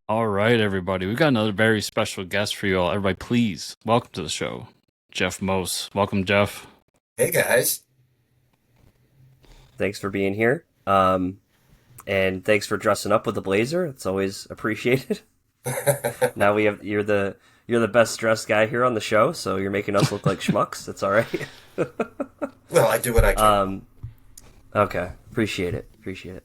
All right, everybody. We've got another very special guest for you all. Everybody, please welcome to the show, Geoff Mosse. Welcome, Jeff. Hey guys. Thanks for being here. And thanks for dressing up with the blazer. It's always appreciated. Now we have you're the best dressed guy here on the show, so you're making us look like schmucks. That's all right. Well, I do what I can. Okay, appreciate it. Appreciate it.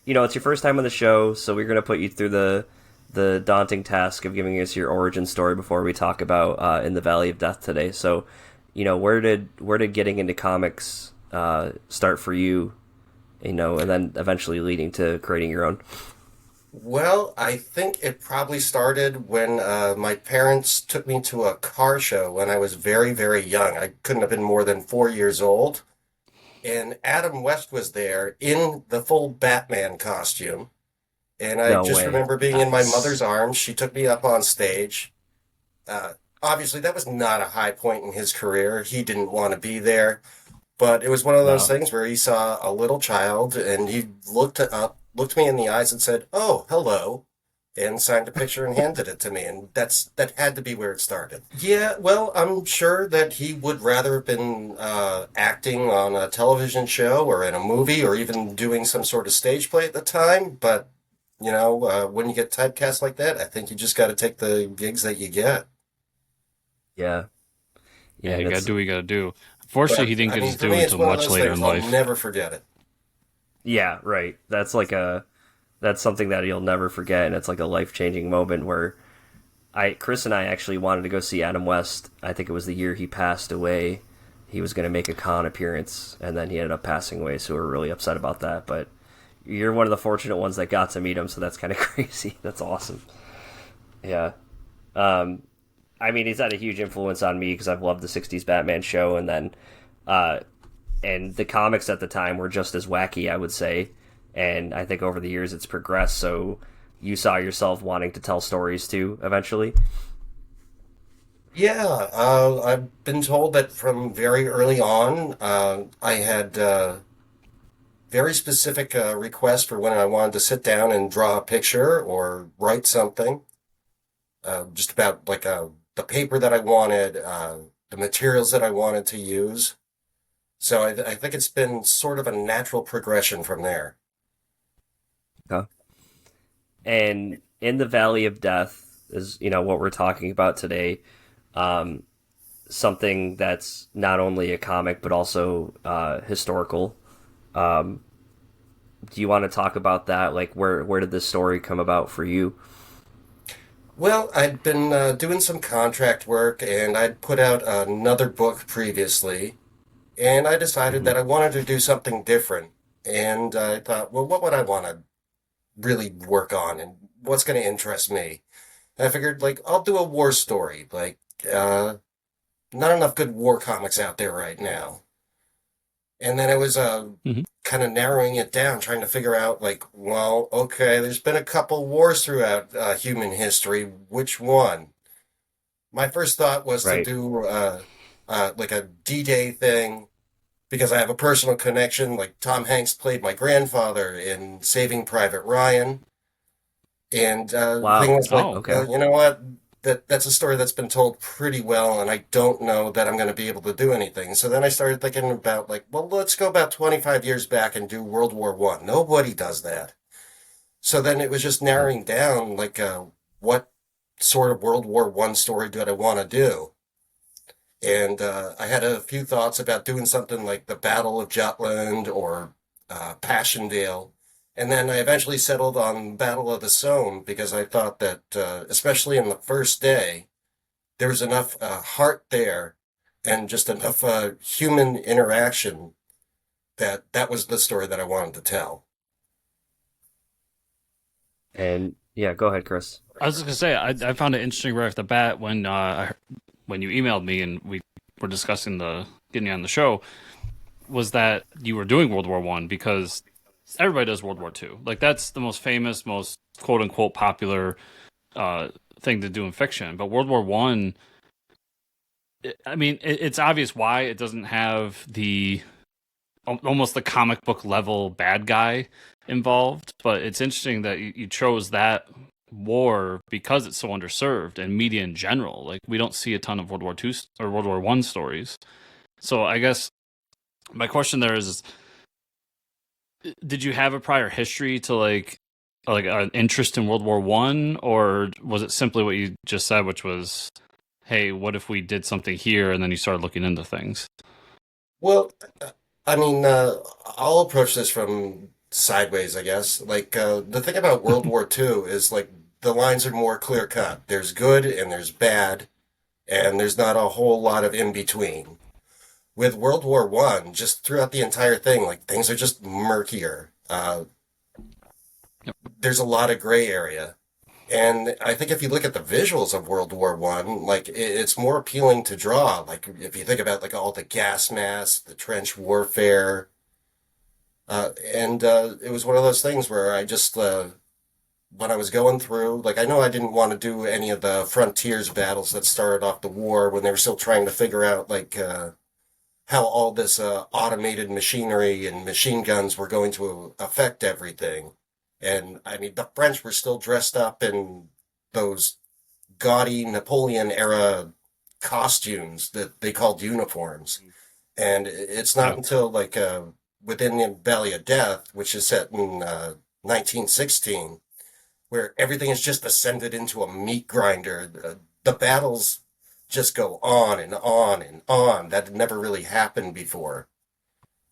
It's your first time on the show, so we're gonna put you through the daunting task of giving us your origin story before we talk about in the Valley of Death today. So, where did getting into comics start for you? And then eventually leading to creating your own. Well, I think it probably started when my parents took me to a car show when I was very, very young. I couldn't have been more than 4 years old. And Adam West was there in the full Batman costume. And I No just way. remember being in my Nice. mother's arms. She took me up on stage. Obviously, that was not a high point in his career. He didn't want to be there. But it was one of those No. things where he saw a little child and he looked me in the eyes and said, "Oh, hello," and signed a picture and handed it to me. And that had to be where it started. Yeah, well, I'm sure that he would rather have been acting on a television show or in a movie or even doing some sort of stage play at the time. But when you get typecast like that, I think you just got to take the gigs that you get. Yeah. Yeah, Yeah, and you gotta it's do what you gotta do. Unfortunately, But he didn't I get mean, his for due me, it's until one of much those later things in I'll life. never forget it. yeah, right. That's something that you'll never forget, and it's like a life changing moment where I Chris and I actually wanted to go see Adam West. I think it was the year he passed away. He was going to make a con appearance, and then he ended up passing away. So we were really upset about that. But you're one of the fortunate ones that got to meet him, so that's kind of crazy. That's awesome. Yeah. Um, I mean, he's had a huge influence on me because I've loved the '60s Batman show, uh, and the comics at the time were just as wacky, I would say. And I think over the years it's progressed. So you saw yourself wanting to tell stories too, eventually. Yeah, I've been told that from very early on, I had very specific requests for when I wanted to sit down and draw a picture or write something, just about like the paper that I wanted, the materials that I wanted to use. So I think it's been sort of a natural progression from there. Huh? And in the Valley of Death is what we're talking about today. Um, Something that's not only a comic but also historical. Um, do you want to talk about that? Like, where did this story come about for you? Well, I'd been doing some contract work and I'd put out another book previously, and I decided Hmm. that I wanted to do something different. And I thought, well, what would I want to really work on and what's going to interest me? And I figured, like, I'll do a war story. Like, uh, not enough good war comics out there right now. And then I was Hmm. kind of narrowing it down, trying to figure out, like, well, okay, there's been a couple wars throughout human history. Which one? My first thought was to Right. do like a D-Day thing because I have a personal connection. Like Tom Hanks played my grandfather in Saving Private Ryan, and the thing Wow. was like, Oh, Okay. you know what? That's a story that's been told pretty well, and I don't know that I'm going to be able to do anything. So then I started thinking about like, well, let's go about 25 years back and do World War One. Nobody does that. So then it was just Yeah. narrowing down like what sort of World War One story did I want to do? And I had a few thoughts about doing something like the Battle of Jutland or Passchendaele. And then I eventually settled on Battle of the Somme because I thought that, especially in the first day, there was enough heart there and just enough human interaction that that was the story that I wanted to tell. And yeah, go ahead, Chris. I was just gonna say I found it interesting right off the bat when when you emailed me and we were discussing the getting you on the show was that you were doing World War One because everybody does World War Two. Like that's the most famous, most quote unquote popular uh, thing to do in fiction. But World War One, I mean, it's obvious why it doesn't have the almost the comic book level bad guy involved. But it's interesting that you chose that war because it's so underserved and media in general. Like we don't see a ton of World War II or World War One stories. So I guess my question there is, did you have a prior history to like an interest in World War One, or was it simply what you just said, which was, hey, what if we did something here, and then you started looking into things? Well, I mean, I'll approach this from sideways, I guess. Like, the thing about World War II is like the lines are more clear cut. There's good and there's bad, and there's not a whole lot of in between. With World War One, just throughout the entire thing, like things are just murkier. Yep. There's a lot of gray area. And I think if you look at the visuals of World War One, like it's more appealing to draw. Like if you think about like all the gas masks, the trench warfare, and it was one of those things where I just when I was going through, like I know I didn't want to do any of the frontiers battles that started off the war when they were still trying to figure out like how all this automated machinery and machine guns were going to affect everything. And I mean, the French were still dressed up in those gaudy Napoleon era costumes that they called uniforms. And it's not Yeah. until like within the Valley of Death, which is set in 1916, where everything is just ascended into a meat grinder. The battles just go on and on and on. That had never really happened before.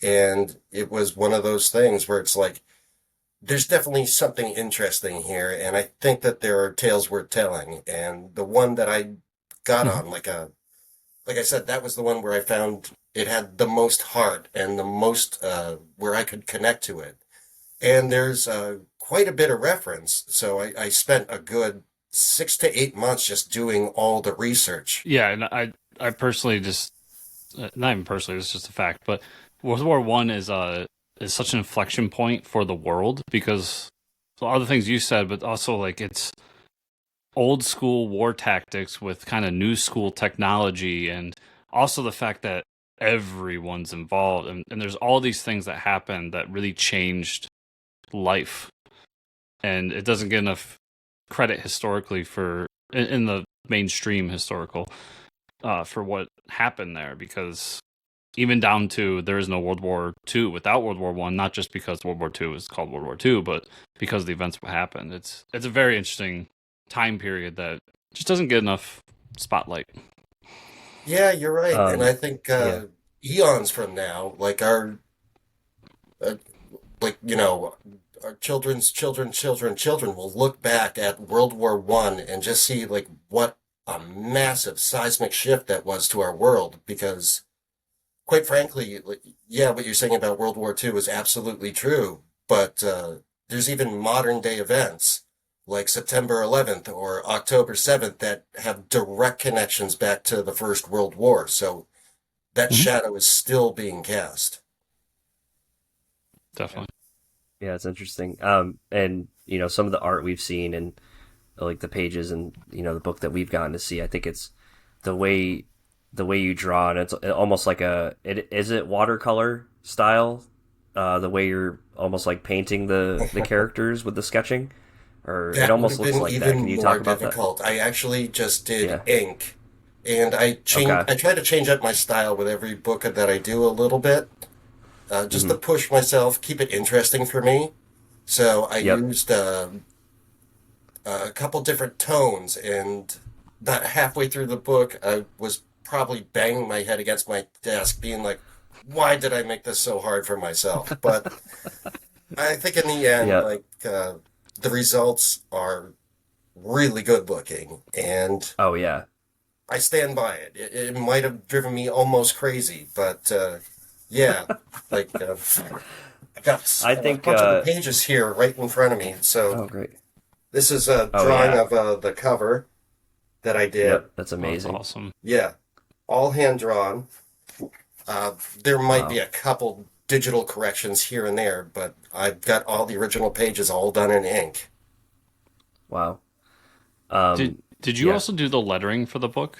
And it was one of those things where it's like, there's definitely something interesting here, and I think that there are tales worth telling. And the one that I got Mhm. on, like I said, that was the one where I found it had the most heart and the most where I could connect to it. And there's quite a bit of reference, so I spent a good 6 to 8 months just doing all the research. Yeah, and I personally just not even personally, it's just a fact, but World War One is such an inflection point for the world because a lot of the things you said, but also like it's old school war tactics with kind of new school technology, and also the fact that everyone's involved, and there's all these things that happen that really changed life, and it doesn't get enough credit historically for in the mainstream historical for what happened there, because even down to there is no World War II without World War One, not just because World War II is called World War II, but because the events that happened. It's a very interesting time period that just doesn't get enough spotlight. Yeah, you're right, and I Um, think yeah, eons from now, uh, like our children's children will look back at World War One and just see like what a massive seismic shift that was to our world. Because quite frankly, like, yeah, what you're saying about World War Two is absolutely true, but there's even modern day events like September 11th or October 7th that have direct connections back to the First World War. So that Mhm. shadow is still being cast. yeah, Definitely. yeah, it's interesting. And some of the art we've seen and like the pages and the book that we've gotten to see. I think it's the way the way you draw, and it's almost like is it watercolor style, the way you're almost like painting the characters with the sketching, or it That would almost have looks been like that. even Can you more talk about that? difficult. I actually just did Yeah. ink, and Okay. I try to change up my style with every book that I do a little bit, just to Hmm. push myself, keep it interesting for me. So I Yep. used a couple different tones, and about halfway through the book, I was probably banging my head against my desk, being like, "Why did I make this so hard for myself?" But I think in the end, Yeah. like the results are really good looking, and Oh yeah. I stand by it. It might have driven me almost crazy, but yeah, like I I got a think. bunch of the pages here right in front of me. So Oh great. this is a Oh drawing yeah. of the cover that I did. Yep. That's Oh, that's amazing. awesome. Yeah, all hand drawn. There might be Wow. a couple digital corrections here and there, but I've got all the original pages all done in ink. Wow. Did you Yeah. also do the lettering for the book?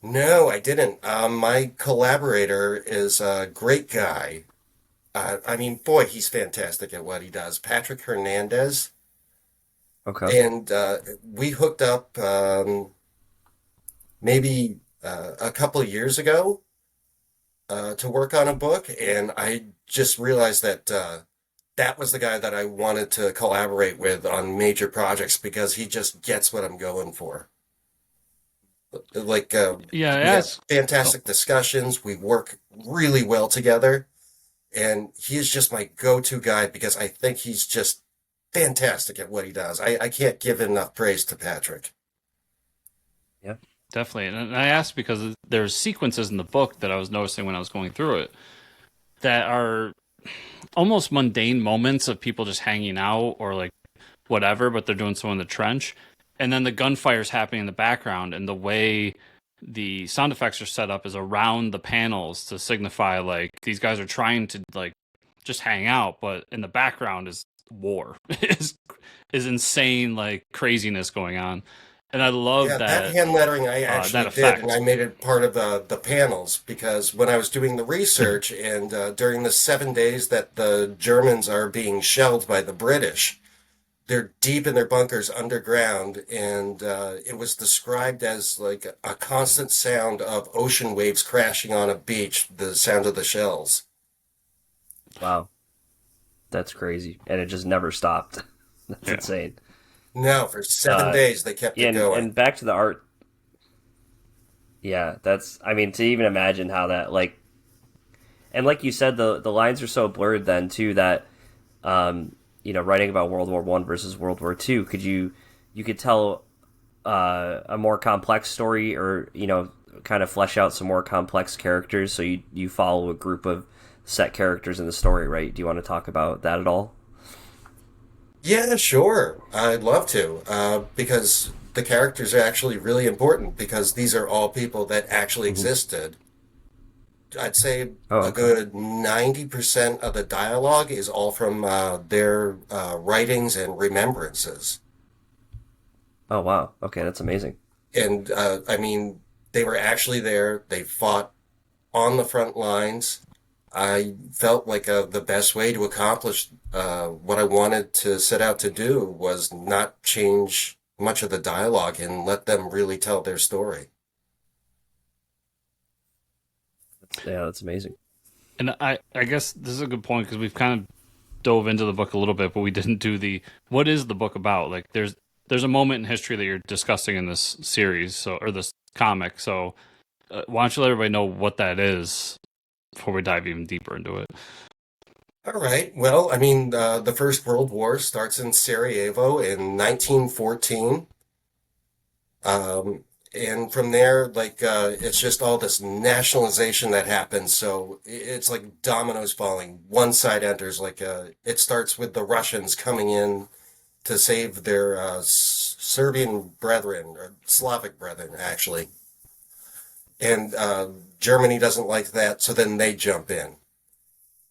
No, I didn't. My collaborator is a great guy. I mean, boy, he's fantastic at what he does. Patrick Hernandez. Okay. And we hooked up maybe a couple of years ago to work on a book, and I just realized that that was the guy that I wanted to collaborate with on major projects because he just gets what I'm going for. Like Yeah, I we have asked. Oh, fantastic discussions, we work really well together, and he is just my go-to guy because I think he's just fantastic at what he does. I can't give enough praise to Patrick. Yeah. definitely. And I asked because there's sequences in the book that I was noticing when I was going through it that are almost mundane moments of people just hanging out or like whatever, but they're doing so in the trench. And then the gunfire's happening in the background, and the way the sound effects are set up is around the panels to signify like these guys are trying to like just hang out, but in the background is war, is insane like craziness going on, and I love Yeah, that that hand lettering I that actually did, and I effect. made it part of the panels because when I was doing the research and during the 7 days that the Germans are being shelled by the British, they're deep in their bunkers underground, and it was described as like a constant sound of ocean waves crashing on a beach, the sound of the shells. Wow. That's crazy. And it just never stopped. That's Yeah, insane. No, for seven Uh, days they kept yeah, it going. and back to the art. Yeah, that's, I mean, to even imagine how that, like, and like you said, the lines are so blurred then too that, writing about World War I versus World War II, you could tell a more complex story, or kind of flesh out some more complex characters, so you follow a group of set characters in the story, right? Do you want to talk about that at all? Yeah, sure. I'd love to, because the characters are actually really important because these are all people that actually Hmm. existed. I'd say Oh, a okay. good 90% of the dialogue is all from their writings and remembrances. Oh, wow. Okay, that's amazing. And I mean, they were actually there. They fought on the front lines. I felt like the best way to accomplish what I wanted to set out to do was not change much of the dialogue and let them really tell their story. Yeah, that's amazing. and I guess this is a good point because we've kind of dove into the book a little bit, but we didn't do the what is the book about. Like, there's a moment in history that you're discussing in this series, so or this comic. So why don't you let everybody know what that is before we dive even deeper into it? All right. Well, I mean, the First World War starts in Sarajevo in 1914. Um, and from there, like, it's just all this nationalization that happens. So it's like dominoes falling. One side enters, like, it starts with the Russians coming in to save their Serbian brethren, or Slavic brethren, actually. And Germany doesn't like that, so then they jump in.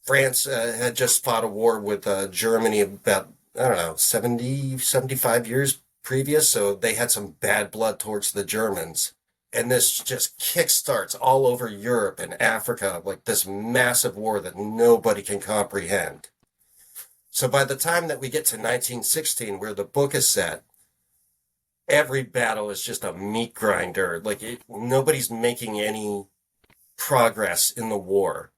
France had just fought a war with Germany about, I don't know, 70, 75 years previous, so they had some bad blood towards the Germans. And this just kickstarts all over Europe and Africa, like this massive war that nobody can comprehend. So by the time that we get to 1916, where the book is set, every battle is just a meat grinder. Nobody's making any progress in the war.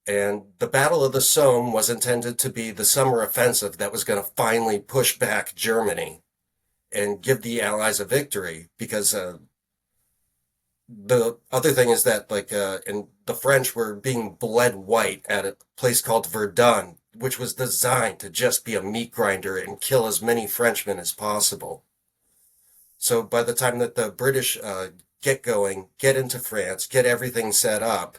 And the Battle of the Somme was intended to be the summer offensive that was going to finally push back Germany and give the Allies a victory. Because the other thing is that, and the French were being bled white at a place called Verdun, which was designed to just be a meat grinder and kill as many Frenchmen as possible. So by the time that the British get going, get into France, get everything set up,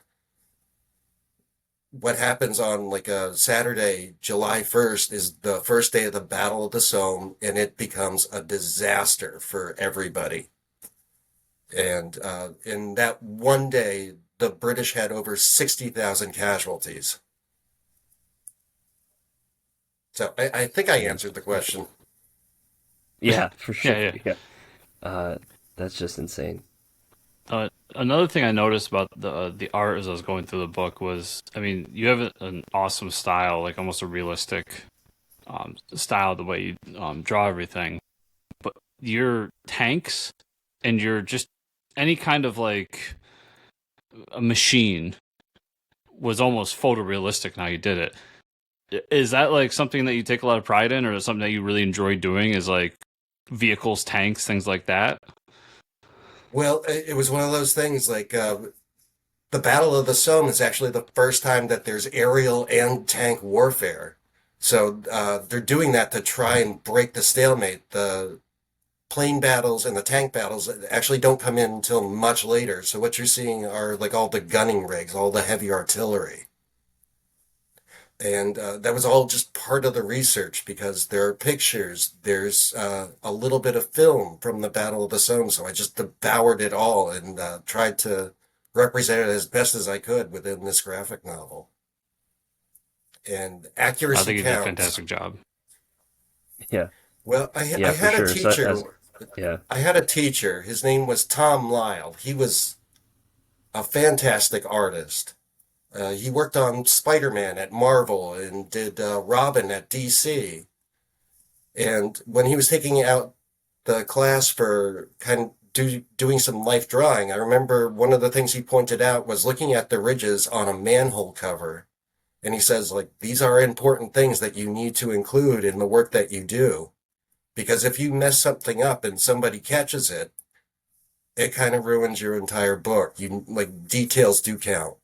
what happens on like a Saturday, July 1st, is the first day of the Battle of the Somme, and it becomes a disaster for everybody. And in that one day, the British had over 60,000 casualties. So I think I Dang. answered the question. Yeah, for Yeah, sure. yeah. Yeah. Uh, that's just insane. Another thing I noticed about the art as I was going through the book was, I mean, you have an awesome style, like almost a realistic style, the way you draw everything. But your tanks and your just any kind of like a machine was almost photorealistic. Now you did it. Is that like something that you take a lot of pride in, or is something that you really enjoy doing? Is like vehicles, tanks, things like that? Well, it was one of those things like the Battle of the Somme is actually the first time that there's aerial and tank warfare. So they're doing that to try and break the stalemate. The plane battles and the tank battles actually don't come in until much later. So what you're seeing are like all the gunning rigs, all the heavy artillery. And that was all just part of the research because there are pictures, there's a little bit of film from the Battle of the Somme. So I just devoured it all and tried to represent it as best as I could within this graphic novel. And I accuracy think you did a counts. fantastic job. Yeah, Well, I yeah, for had a sure. So teacher. as yeah, I had a teacher. His name was Tom Lyle. He was a fantastic artist. He worked on Spider-Man at Marvel and did Robin at DC. And when he was taking out the class for doing some life drawing, I remember one of the things he pointed out was looking at the ridges on a manhole cover. And he says, like, these are important things that you need to include in the work that you do. Because if you mess something up and somebody catches it, it kind of ruins your entire book. You like details do count.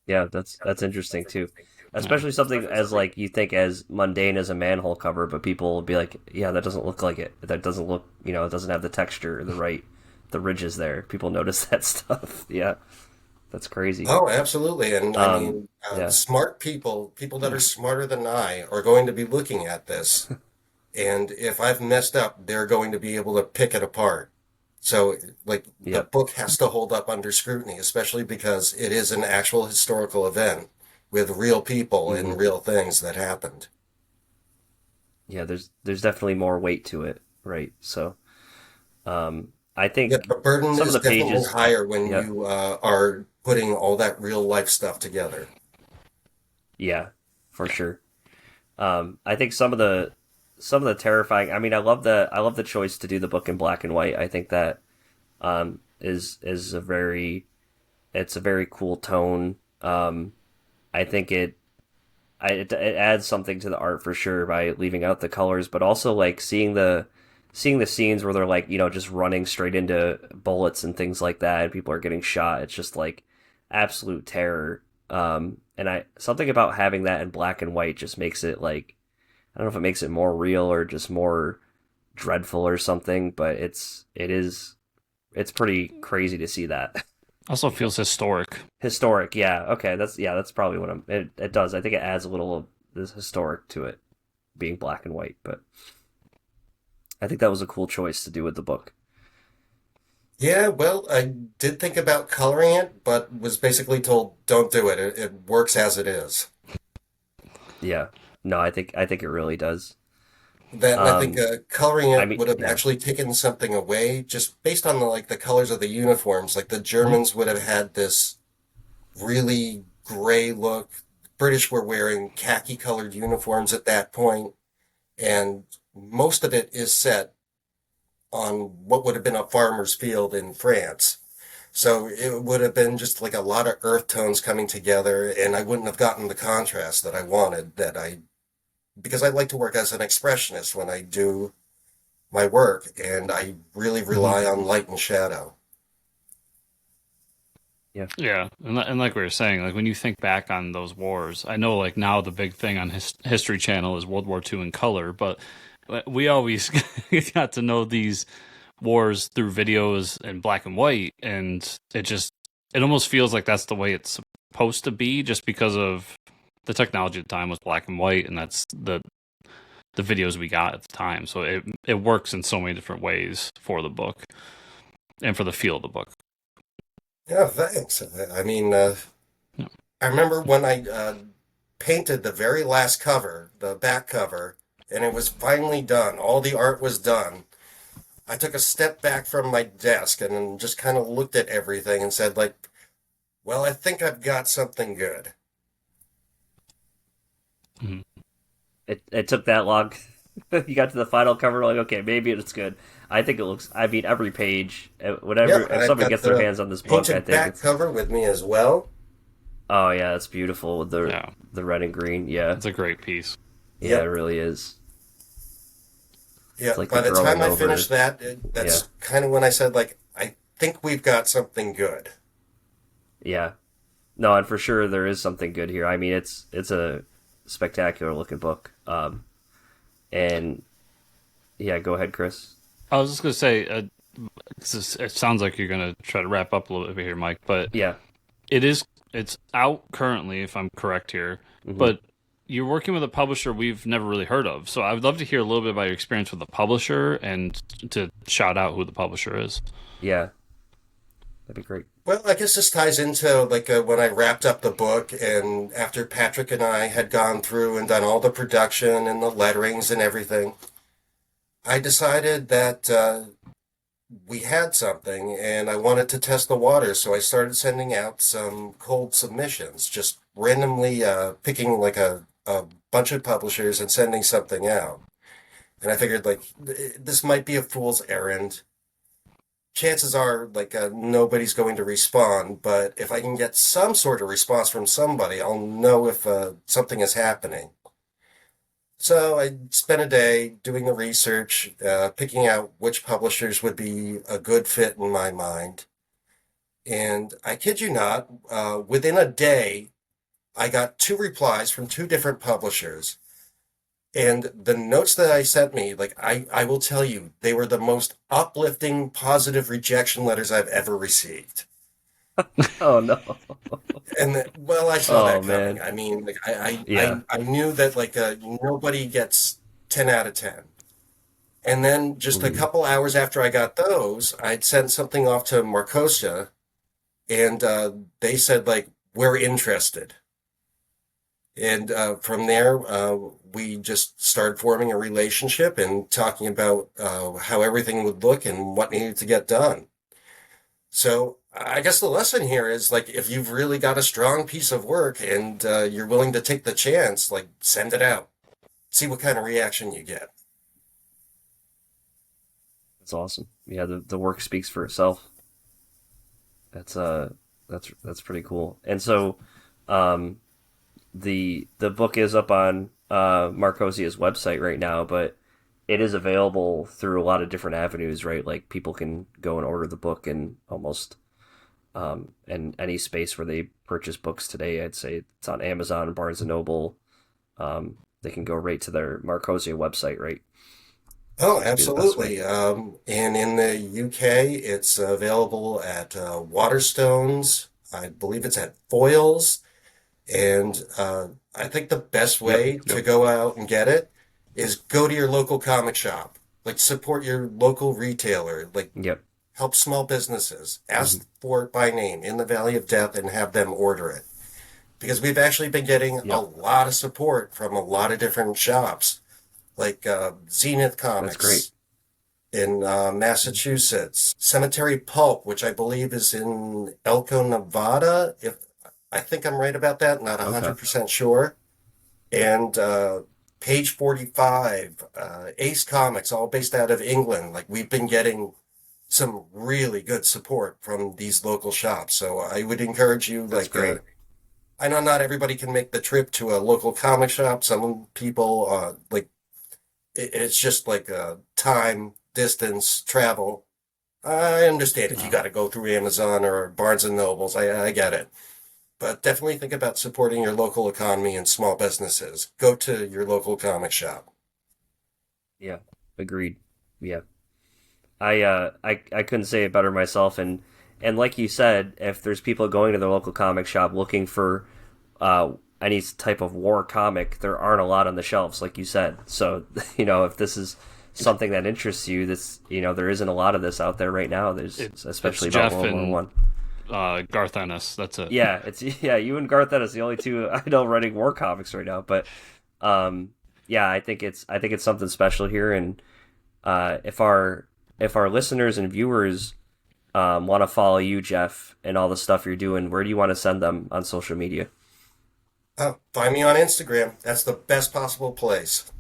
yeah, that's interesting too. Yeah. Especially something as like you think as mundane as a manhole cover, but people will be like, "Yeah, that doesn't look like it. That doesn't look, it doesn't have the texture, the ridges there." People notice that stuff. Yeah, that's crazy. Oh, absolutely. And I Um, mean, yeah, smart people, people that Yeah. are smarter than I, are going to be looking at this. And if I've messed up, they're going to be able to pick it apart. So, like, the yep, book has to hold up under scrutiny, especially because it is an actual historical event with real people hmm and real things that happened. yeah. There's definitely more weight to it, right? So, I Yet think the burden some of is the definitely pages, higher when yeah, you are putting all that real life stuff together. yeah, for sure. I think some of the terrifying. I mean, I love the choice to do the book in black and white. I think that is a very it's a very cool tone. I think it adds something to the art for sure by leaving out the colors, but also like seeing the scenes where they're like just running straight into bullets and things like that, and people are getting shot. It's just like absolute terror. And I something about having that in black and white just makes it like I don't know if it makes it more real or just more dreadful or something, but it's pretty crazy to see that. Also feels historic. Historic, yeah. Okay, that's probably what it does. I think it adds a little of this historic to it being black and white, but I think that was a cool choice to do with the book. Yeah, well, I did think about coloring it, but was basically told, don't do it. It works as it is. Yeah. No, I think it really does. That and I think Um coloring I it mean, would have yeah. actually taken something away just based on the colors of the uniforms. Like the Mhm. Germans would have had this really gray look. British were wearing khaki colored uniforms at that point, and most of it is set on what would have been a farmer's field in France. So it would have been just like a lot of earth tones coming together, and I wouldn't have gotten the contrast that I wanted, because I like to work as an expressionist when I do my work, and I really Mhm. rely on light and shadow. Yeah. Yeah, and like we were saying, like when you think back on those wars, I know like now the big thing on History Channel is World War II in color, but we always got to know these wars through videos in black and white, and it almost feels like that's the way it's supposed to be, just because of the technology at the time was black and white, and that's the videos we got at the time. So it works in so many different ways for the book and for the feel of the book. Yeah, thanks. I mean, Yeah. I remember when I painted the very last cover, the back cover, and it was finally done. All the art was done. I took a step back from my desk and then just kind of looked at everything and said, like, well, I think I've got something good. Mhm. It took that long. You got to the final cover, like, okay, maybe it's good. I think it looks. I mean, every page, whatever. Yep, If I've somebody got gets their the hands on this book, I painted think back it's. cover with me as well. Oh yeah, it's beautiful with Yeah, the red and green. Yeah, it's a great piece. yeah, it Yep. really is. Yeah, It's like the by the time growing I finished over. that, Yeah, that's kind of when I said, like, I think we've got something good. yeah. No, and for sure there is something good here. I mean, it's a spectacular looking book. And yeah, go ahead, Chris. I was just gonna say, it sounds like you're gonna try to wrap up a little bit here, Mike, but Yeah. it's out currently, if I'm correct here, Hmm. but you're working with a publisher we've never really heard of. So I would love to hear a little bit about your experience with the publisher and to shout out who the publisher is. Yeah, that'd be great. Well, I guess this ties into like when I wrapped up the book, and after Patrick and I had gone through and done all the production and the letterings and everything, I decided that we had something and I wanted to test the water. So I started sending out some cold submissions, just randomly picking like a bunch of publishers and sending something out. And I figured like this might be a fool's errand. Chances are like nobody's going to respond, but if I can get some sort of response from somebody, I'll know if something is happening. So I spent a day doing the research, picking out which publishers would be a good fit in my mind. And I kid you not, within a day, I got two replies from two different publishers. And the notes that I sent me, like I will tell you, they were the most uplifting, positive rejection letters I've ever received. Oh no. And well, I saw Oh that coming. man. I mean, like Yeah. I knew that like nobody gets 10 out of 10. And then just a Hmm. couple hours after I got those, I'd sent something off to Marcosia, and they said like we're interested. And from there, we just started forming a relationship and talking about how everything would look and what needed to get done. So I guess the lesson here is like if you've really got a strong piece of work and you're willing to take the chance, like send it out, see what kind of reaction you get. That's awesome. Yeah, the work speaks for itself. That's that's pretty cool. And so, um, the book is up on Marcosia's website right now, but it is available through a lot of different avenues, right? Like people can go and order the book in almost in any space where they purchase books today. I'd say it's on Amazon, Barnes and Noble. They can go right to their Marcosia website, right? Oh, Would be the best way. absolutely. And in the UK, it's available at Waterstones. I believe it's at Foyles. And I think the best Yep. way to Yep. go out and get it is go to your local comic shop. Like support your local retailer. Like Yep. help small businesses. Hmm. Ask for it by name in the Valley of Death and have them order it. Because we've actually been getting a Yep. lot of support from a lot of different shops, like Zenith That's great. Comics in Massachusetts, Cemetery Pulp, which I believe is in Elko, Nevada. If I think I'm right about that, not Okay. 100% sure. And Page 45, Ace Comics, all based out of England. Like we've been getting some really good support from these local shops. So I would encourage you, That's like, great. I know not everybody can make the trip to a local comic shop. Some people, like, it's just like time, distance, travel. I understand if you got to go through Amazon or Barnes and Nobles. I get it. But definitely think about supporting your local economy and small businesses. Go to your local comic shop. Yeah. Agreed. Yeah. I couldn't say it better myself, and like you said, if there's people going to their local comic shop looking for any type of war comic, there aren't a lot on the shelves, like you said. So if this is something that interests you, this there isn't a lot of this out there right now. There's It's especially about Jeff World War and One. Garth Ennis. That's it. Yeah, it's you and Garth Ennis, the only two I know writing war comics right now. But yeah, I think it's something special here, and if our listeners and viewers want to follow you, Jeff, and all the stuff you're doing, where do you want to send them on social media? Find me on Instagram. That's the best possible place.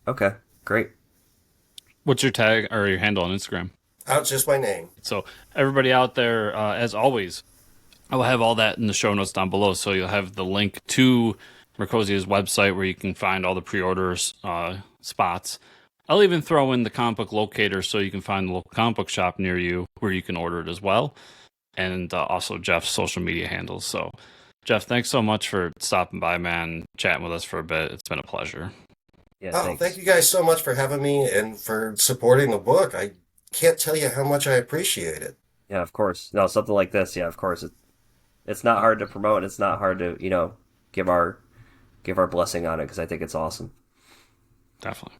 Okay, great. What's your tag or your handle on Instagram? It's just my name. So everybody out there, as always, I will have all that in the show notes down below. So you'll have the link to Mercosia's website where you can find all the pre-orders spots. I'll even throw in the comic book locator so you can find the local comic book shop near you where you can order it as well. And also Jeff's social media handles. So, Jeff, thanks so much for stopping by, man, chatting with us for a bit. It's been a pleasure. Yeah, Oh, thank thanks. you guys so much for having me and for supporting the book. I can't tell you how much I appreciate it. Yeah, of course. No, something like this. Yeah, of course. It's not hard to promote. It's not hard to give our blessing on it because I think it's awesome. Definitely.